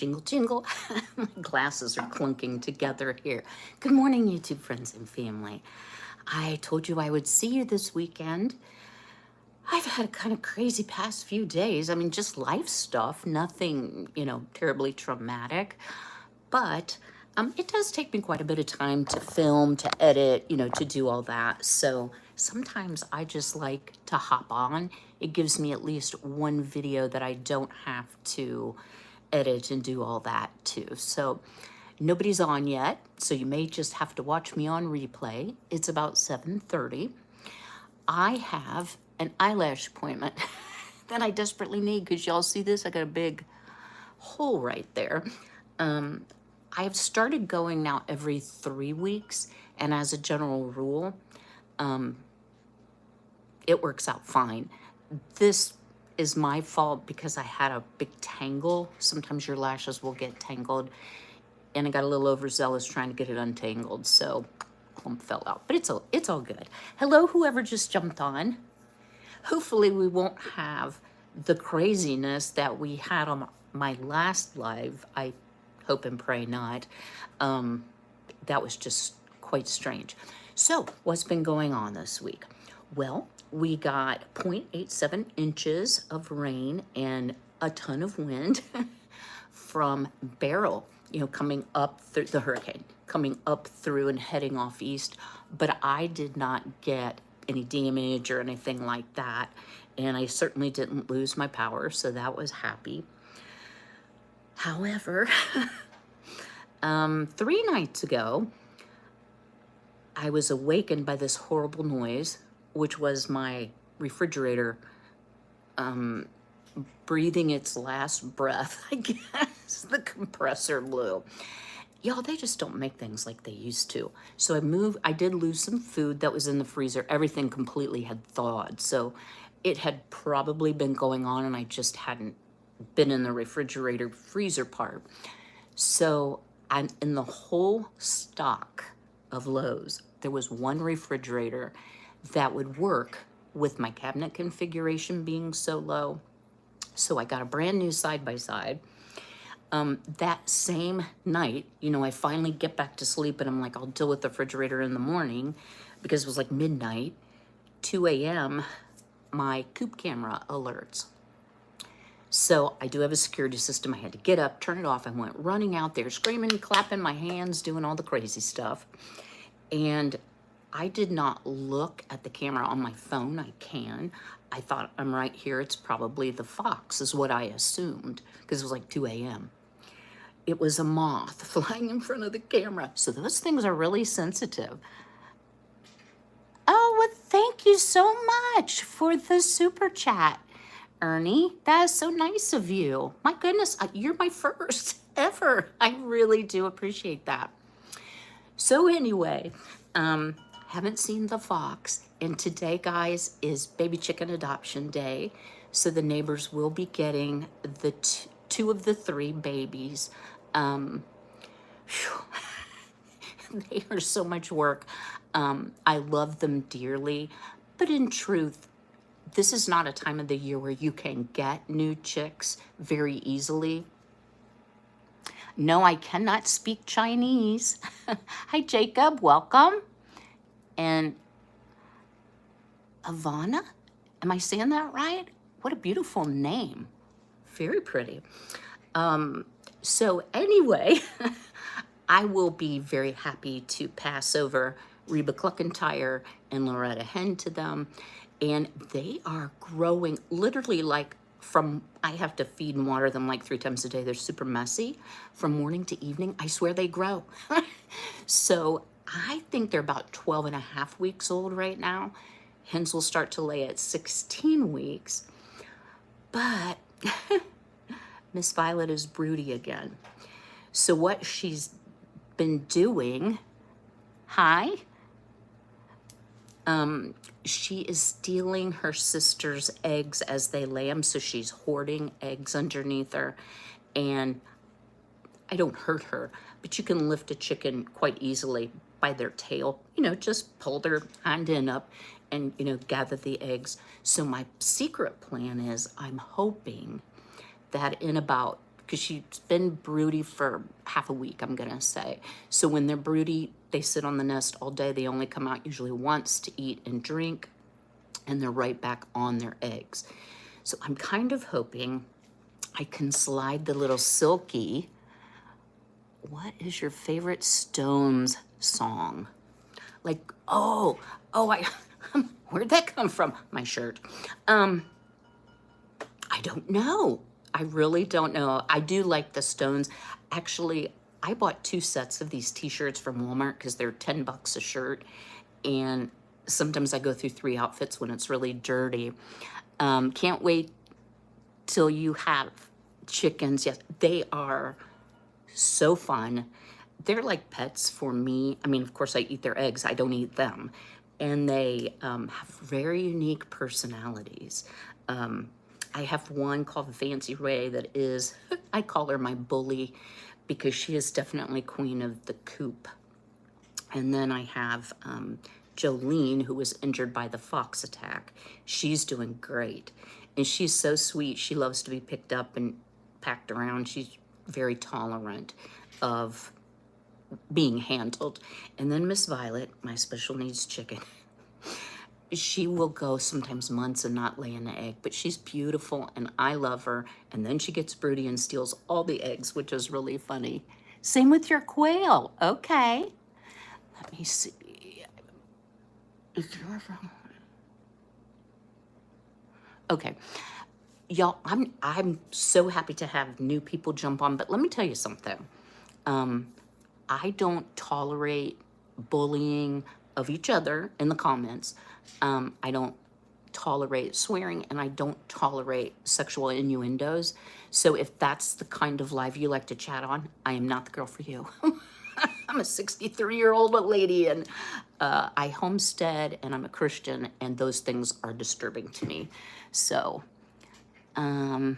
Jingle, jingle. My glasses are clunking together here. Good morning, YouTube friends and family. I told you I would see you this weekend. I've had a kind of crazy past few days. I mean, just life stuff, nothing, terribly traumatic. But it does take me quite a bit of time to film, to edit, to do all that. So sometimes I just like to hop on. It gives me at least one video that I don't have to edit and do all that too. So nobody's on yet, so you may just have to watch me on replay. It's about 7:30. I have an eyelash appointment that I desperately need because y'all see this? I got a big hole right there. I have started going now every 3 weeks, and as a general rule, it works out fine. This is my fault because I had a big tangle. Sometimes your lashes will get tangled, and I got a little overzealous trying to get it untangled, so clump fell out. But it's all good. Hello, whoever just jumped on. Hopefully we won't have the craziness that we had on my last live. I hope and pray not. That was just quite strange. So what's been going on this week? Well, we got 0.87 inches of rain and a ton of wind from Beryl, coming up through the hurricane, coming up through and heading off east. But I did not get any damage or anything like that. And I certainly didn't lose my power, so that was happy. However, 3 nights ago, I was awakened by this horrible noise, which was my refrigerator breathing its last breath, I guess. The compressor blew. Y'all, they just don't make things like they used to. So I did lose some food that was in the freezer. Everything completely had thawed. So it had probably been going on and I just hadn't been in the refrigerator freezer part. So in the whole stock of Lowe's, there was one refrigerator that would work with my cabinet configuration being so low. So I got a brand new side-by-side. That same night, I finally get back to sleep and I'm like, I'll deal with the refrigerator in the morning because it was like midnight. 2 a.m., my coop camera alerts. So I do have a security system. I had to get up, turn it off. I went running out there, screaming, clapping my hands, doing all the crazy stuff. And I did not look at the camera on my phone. I can. I thought, I'm right here. It's probably the fox is what I assumed because it was like 2 a.m. It was a moth flying in front of the camera. So those things are really sensitive. Oh, well, thank you so much for the super chat, Ernie. That is so nice of you. My goodness, you're my first ever. I really do appreciate that. So anyway, haven't seen the fox. And today, guys, is baby chicken adoption day. So the neighbors will be getting the two of the 3 babies. They are so much work. I love them dearly. But in truth, this is not a time of the year where you can get new chicks very easily. No, I cannot speak Chinese. Hi, Jacob. Welcome. And Ivana, am I saying that right? What a beautiful name. Very pretty. So anyway, I will be very happy to pass over Reba Cluckentire and Loretta Hen to them. And they are growing literally like I have to feed and water them like 3 times a day. They're super messy. From morning to evening, I swear they grow. So I think they're about 12 and a half weeks old right now. Hens will start to lay at 16 weeks. But Miss Violet is broody again. So what she's been doing, she is stealing her sister's eggs as they lay them. So she's hoarding eggs underneath her. And I don't hurt her, but you can lift a chicken quite easily by their tail. Just pull their hind end up and, gather the eggs. So my secret plan is I'm hoping that in about because she's been broody for half a week, I'm gonna say. So when they're broody, they sit on the nest all day. They only come out usually once to eat and drink, and they're right back on their eggs. So I'm kind of hoping I can slide the little Silky. What is your favorite Stones song? Like, I, where'd that come from? My shirt. I don't know. I really don't know. I do like the Stones. Actually, I bought 2 sets of these t-shirts from Walmart because they're $10 a shirt. And sometimes I go through 3 outfits when it's really dirty. Can't wait till you have chickens. Yes, they are so fun. They're like pets for me. I mean, of course, I eat their eggs. I don't eat them. And they have very unique personalities. I have one called Fancy Ray that is, I call her my bully because she is definitely queen of the coop. And then I have Jolene, who was injured by the fox attack. She's doing great. And she's so sweet. She loves to be picked up and packed around. She's very tolerant of being handled. And then Miss Violet, my special needs chicken, she will go sometimes months and not lay an egg, but she's beautiful and I love her. And then she gets broody and steals all the eggs, which is really funny. Same with your quail. Okay. Let me see. Okay. Y'all, I'm so happy to have new people jump on, but let me tell you something. I don't tolerate bullying of each other in the comments. I don't tolerate swearing, and I don't tolerate sexual innuendos. So if that's the kind of live you like to chat on, I am not the girl for you. I'm a 63-year-old lady, and I homestead, and I'm a Christian, and those things are disturbing to me. So, oh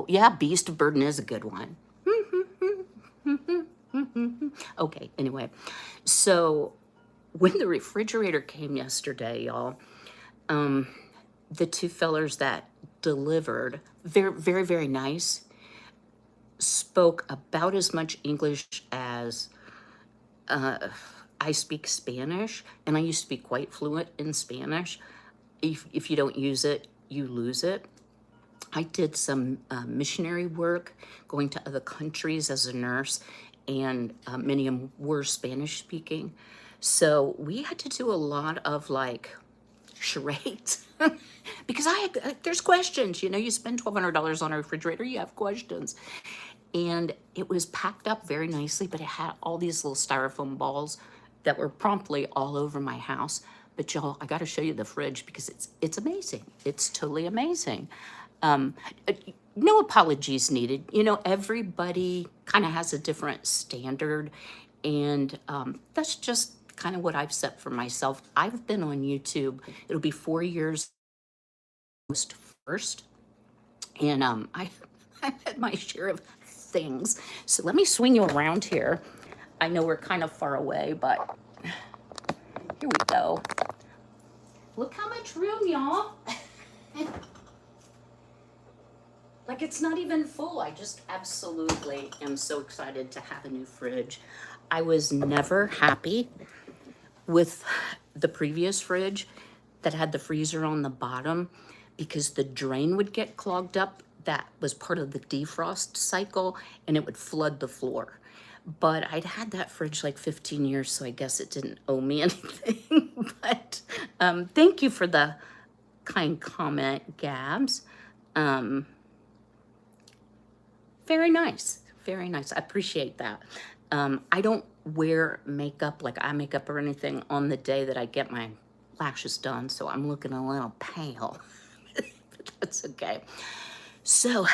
yeah, beast of burden is a good one. Okay, anyway, so when the refrigerator came yesterday, y'all, the 2 fellers that delivered, very, very, very nice, spoke about as much English as I speak Spanish, and I used to be quite fluent in Spanish. If you don't use it, you lose it. I did some missionary work going to other countries as a nurse, and many of them were Spanish speaking. So we had to do a lot of like charades because there's questions, you know, you spend $1,200 on a refrigerator, you have questions. And it was packed up very nicely, but it had all these little styrofoam balls that were promptly all over my house. But y'all, I got to show you the fridge because it's amazing. It's totally amazing. No apologies needed. You know, everybody kind of has a different standard, and that's just kind of what I've set for myself. I've been on YouTube. It'll be 4 years first, and I've had my share of things. So let me swing you around here. I know we're kind of far away, but here we go. Look how much room, y'all. Like, it's not even full. I just absolutely am so excited to have a new fridge. I was never happy with the previous fridge that had the freezer on the bottom because the drain would get clogged up. That was part of the defrost cycle, and it would flood the floor. But I'd had that fridge like 15 years, so I guess it didn't owe me anything. But thank you for the kind comment, Gabs. Very nice. Very nice. I appreciate that. I don't wear makeup, like eye makeup or anything, on the day that I get my lashes done, so I'm looking a little pale. But that's okay. So,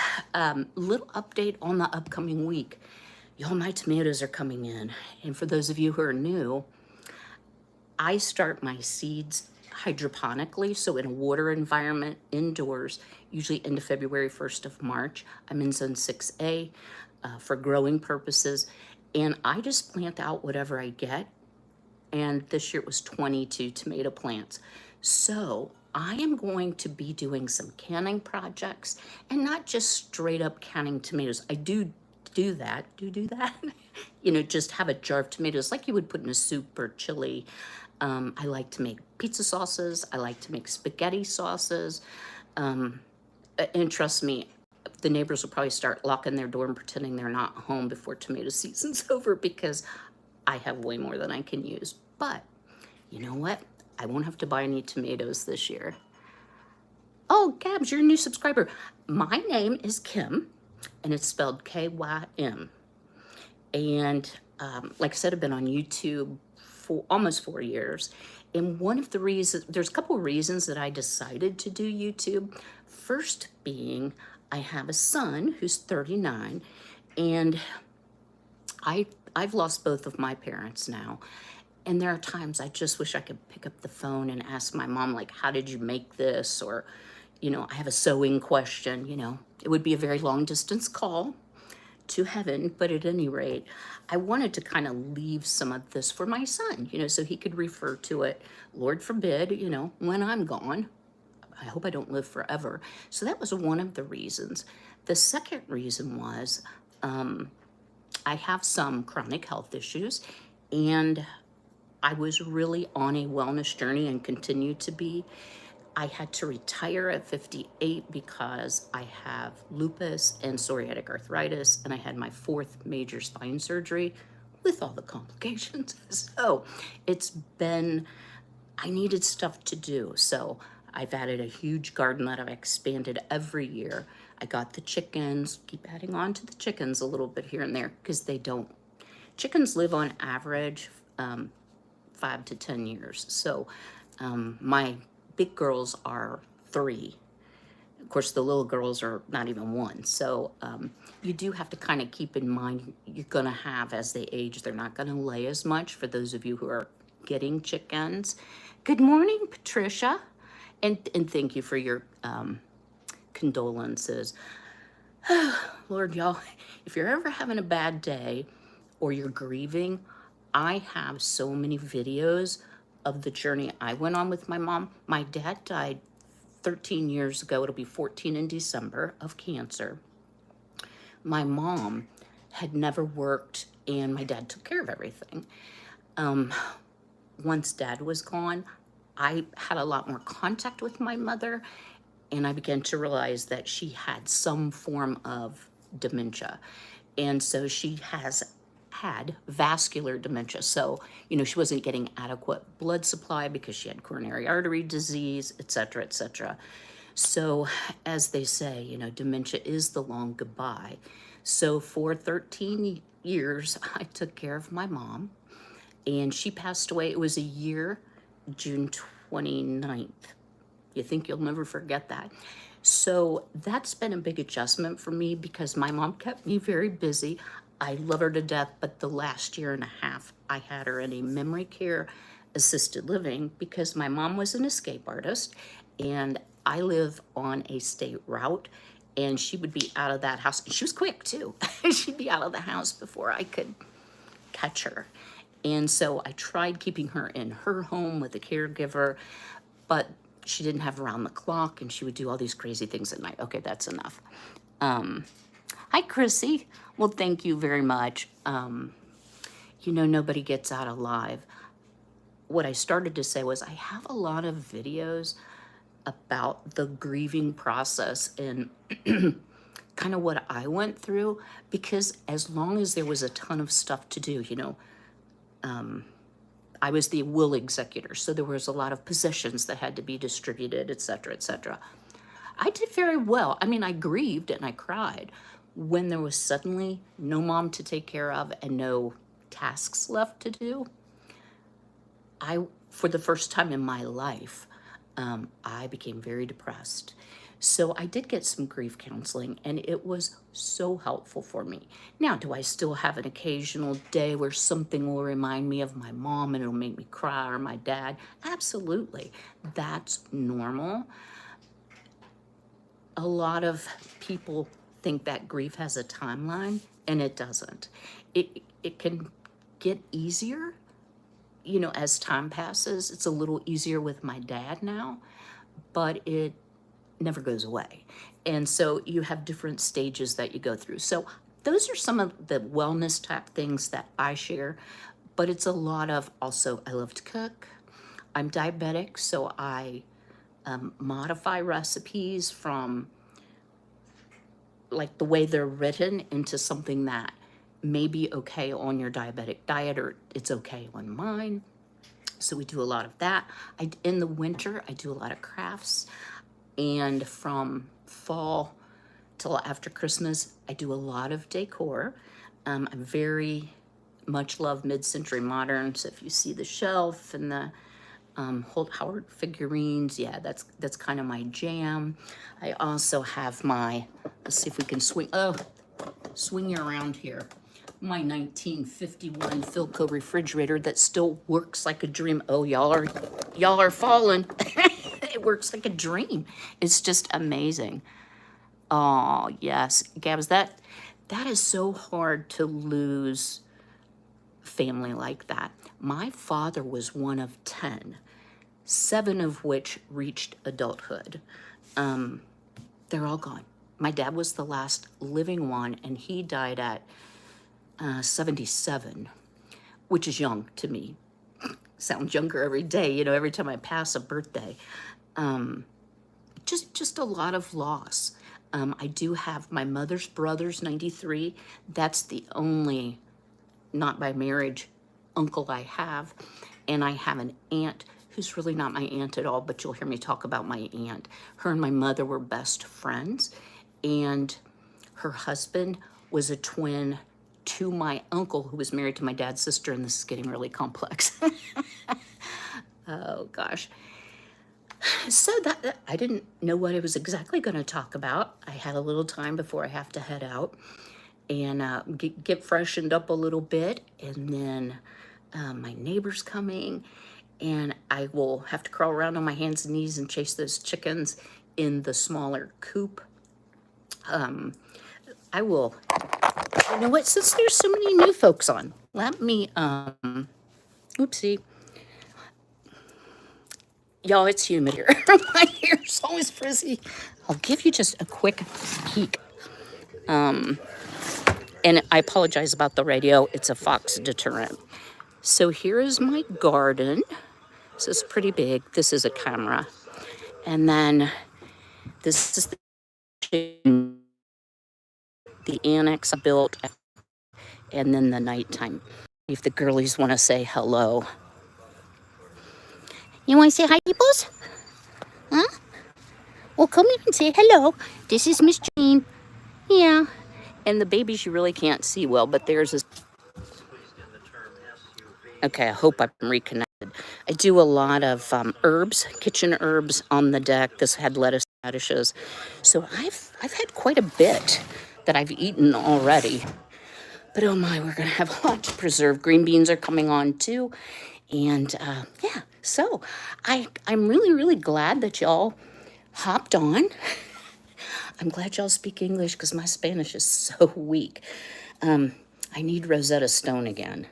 little update on the upcoming week. Y'all, my tomatoes are coming in. And for those of you who are new, I start my seeds hydroponically, so in a water environment indoors, usually into February, 1st of March. I'm in zone 6A for growing purposes, and I just plant out whatever I get. And this year it was 22 tomato plants. So I am going to be doing some canning projects, and not just straight up canning tomatoes. I do that, do that. You know, just have a jar of tomatoes like you would put in a soup or chili. I like to make pizza sauces. I like to make spaghetti sauces. And trust me, the neighbors will probably start locking their door and pretending they're not home before tomato season's over, because I have way more than I can use. But you know what? I won't have to buy any tomatoes this year. Oh, Gabs, you're a new subscriber. My name is Kim, and it's spelled K-Y-M. And like I said, I've been on YouTube for almost 4 years. And one of the reasons, there's a couple of reasons that I decided to do YouTube. First being, I have a son who's 39, and I've lost both of my parents now. And there are times I just wish I could pick up the phone and ask my mom, like, how did you make this? Or, you know, I have a sewing question, you know. It would be a very long distance call to heaven, but at any rate, I wanted to kind of leave some of this for my son, you know, so he could refer to it, Lord forbid, you know, when I'm gone. I hope I don't live forever. So that was one of the reasons. The second reason was I have some chronic health issues, and I was really on a wellness journey and continue to be. I had to retire at 58 because I have lupus and psoriatic arthritis, and I had my 4th major spine surgery with all the complications. So it's been, I needed stuff to do. So I've added a huge garden that I've expanded every year. I got the chickens, keep adding on to the chickens a little bit here and there, because chickens live on average 5 to 10 years. So my big girls are 3. Of course, the little girls are not even 1. So you do have to kind of keep in mind, you're going to have, as they age, they're not going to lay as much, for those of you who are getting chickens. Good morning, Patricia. And thank you for your condolences. Lord, y'all, if you're ever having a bad day or you're grieving, I have so many videos of the journey I went on with my mom. My dad died 13 years ago. It'll be 14 in December, of cancer. My mom had never worked, and my dad took care of everything. Once Dad was gone, I had a lot more contact with my mother, and I began to realize that she had some form of dementia. And so she had vascular dementia. So, you know, she wasn't getting adequate blood supply because she had coronary artery disease, et cetera, et cetera. So, as they say, you know, dementia is the long goodbye. So for 13 years, I took care of my mom, and she passed away. It was a year, June 29th. You think you'll never forget that. So that's been a big adjustment for me, because my mom kept me very busy. I love her to death, but the last year and a half, I had her in a memory care assisted living, because my mom was an escape artist, and I live on a state route, and she would be out of that house. She was quick too. She'd be out of the house before I could catch her. And so I tried keeping her in her home with a caregiver, but she didn't have around the clock, and she would do all these crazy things at night. Okay, that's enough. Hi, Chrissy. Well, thank you very much. You know, nobody gets out alive. What I started to say was, I have a lot of videos about the grieving process and kind of what I went through, because as long as there was a ton of stuff to do, you know, I was the will executor, so there was a lot of possessions that had to be distributed, et cetera, et cetera. I did very well. I mean, I grieved and I cried when there was suddenly no mom to take care of and no tasks left to do. For the first time in my life, I became very depressed. So I did get some grief counseling, and it was so helpful for me. Now, do I still have an occasional day where something will remind me of my mom and it'll make me cry, or my dad? Absolutely. That's normal. A lot of people think that grief has a timeline, and it doesn't. It can get easier, you know, as time passes. It's a little easier with my dad now, but it never goes away. And so you have different stages that you go through. So those are some of the wellness type things that I share, but it's a lot of also, I love to cook. I'm diabetic, so I modify recipes from like the way they're written into something that may be okay on your diabetic diet, or it's okay on mine. So we do a lot of that. In the winter, I do a lot of crafts. And from fall till after Christmas, I do a lot of decor. I very much love mid-century modern. So if you see the shelf and the Holt Howard figurines, yeah, that's kind of my jam. I also have my, let's see if we can swing you around here. My 1951 Philco refrigerator that still works like a dream. Oh, y'all are falling. It works like a dream. It's just amazing. Oh, yes. Gabs, that is so hard to lose family like that. My father was one of 10, 7 of which reached adulthood. They're all gone. My dad was the last living one, and he died at 77, which is young to me. Sounds younger every day, you know, every time I pass a birthday. Just a lot of loss. I do have my mother's brother's 93. That's the only, not by marriage, uncle I have. And I have an aunt who's really not my aunt at all, but you'll hear me talk about my aunt. Her and my mother were best friends, and her husband was a twin to my uncle who was married to my dad's sister, and this is getting really complex. Oh gosh. So that I didn't know what I was exactly going to talk about. I had a little time before I have to head out and get freshened up a little bit, and then my neighbor's coming, and I will have to crawl around on my hands and knees and chase those chickens in the smaller coop. I will, you know what, since there's so many new folks on, let me, oopsie. Y'all, it's humid here. My hair's always frizzy. I'll give you just a quick peek. And I apologize about the radio. It's a fox deterrent. So here is my garden. This is pretty big. This is a camera. And then this is the annex I built. And then the nighttime. If the girlies want to say hello. You want to say hi, peoples? Huh? Well, come in and say hello. This is Miss Jane. Yeah. And the babies you really can't see well, but theirs is... Okay, I hope I'm reconnected. I do a lot of herbs, kitchen herbs on the deck. This had lettuce radishes. So I've had quite a bit that I've eaten already. But oh my, we're going to have a lot to preserve. Green beans are coming on too. And yeah, so I'm really, really glad that y'all hopped on. I'm glad y'all speak English because my Spanish is so weak. I need Rosetta Stone again.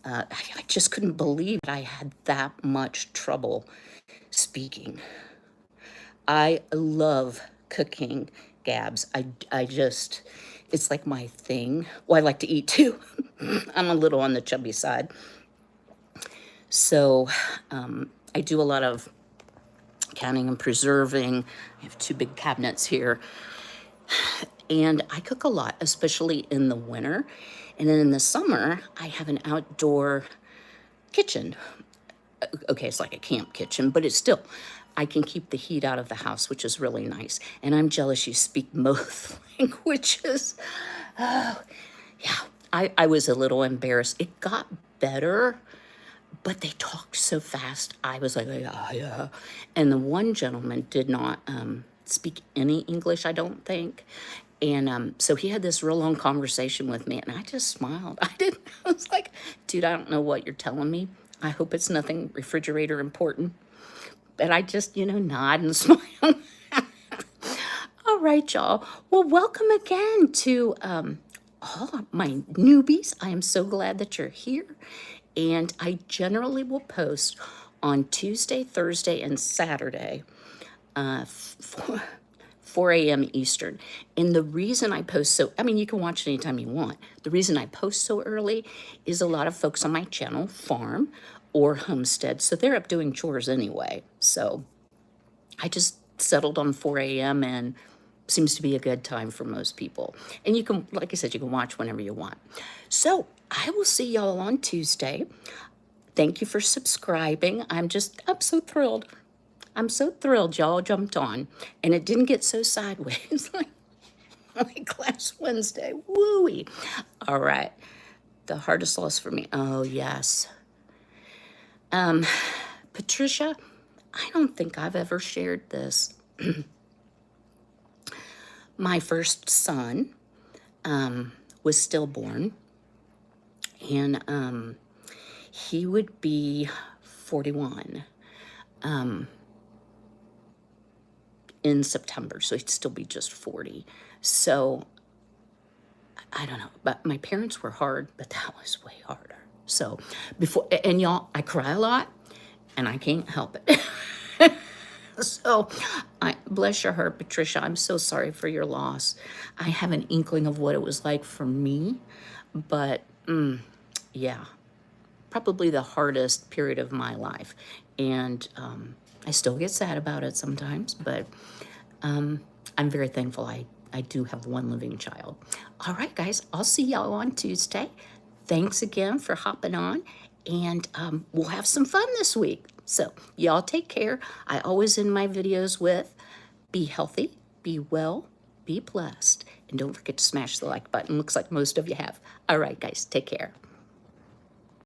I just couldn't believe I had that much trouble speaking. I love cooking, Gabs. I just, it's like my thing. Well, I like to eat too. I'm a little on the chubby side. So I do a lot of canning and preserving. I have 2 big cabinets here. And I cook a lot, especially in the winter. And then in the summer, I have an outdoor kitchen. Okay, it's like a camp kitchen, but it's still, I can keep the heat out of the house, which is really nice. And I'm jealous you speak both languages. Oh, yeah, I was a little embarrassed. It got better, but they talked so fast. I was like, yeah. And the one gentleman did not speak any English, I don't think. And so he had this real long conversation with me, and I just smiled. I was like, dude, I don't know what you're telling me. I hope it's nothing refrigerator important. But I just, nod and smile. All right, y'all. Well, welcome again to all my newbies. I am so glad that you're here. And I generally will post on Tuesday, Thursday, and Saturday. 4 a.m. Eastern. And the reason I post so, I mean, you can watch it anytime you want. The reason I post so early is a lot of folks on my channel farm or homestead, so they're up doing chores anyway. So I just settled on 4 a.m. and seems to be a good time for most people. And you can, like I said, you can watch whenever you want. So I will see y'all on Tuesday. Thank you for subscribing. I'm so thrilled. I'm so thrilled y'all jumped on, and it didn't get so sideways like last Wednesday. Wooey. All right. The hardest loss for me. Oh, yes. Patricia, I don't think I've ever shared this. My first son was stillborn, and he would be 41. In September, so he'd still be just 40. So I don't know, but my parents were hard, but that was way harder. So before, and y'all, I cry a lot and I can't help it. So I bless your heart, Patricia. I'm so sorry for your loss. I have an inkling of what it was like for me, but yeah, probably the hardest period of my life. And I still get sad about it sometimes, but I'm very thankful I do have one living child. All right, guys, I'll see y'all on Tuesday. Thanks again for hopping on, and we'll have some fun this week. So y'all take care. I always end my videos with be healthy, be well, be blessed, and don't forget to smash the like button. Looks like most of you have. All right, guys, take care.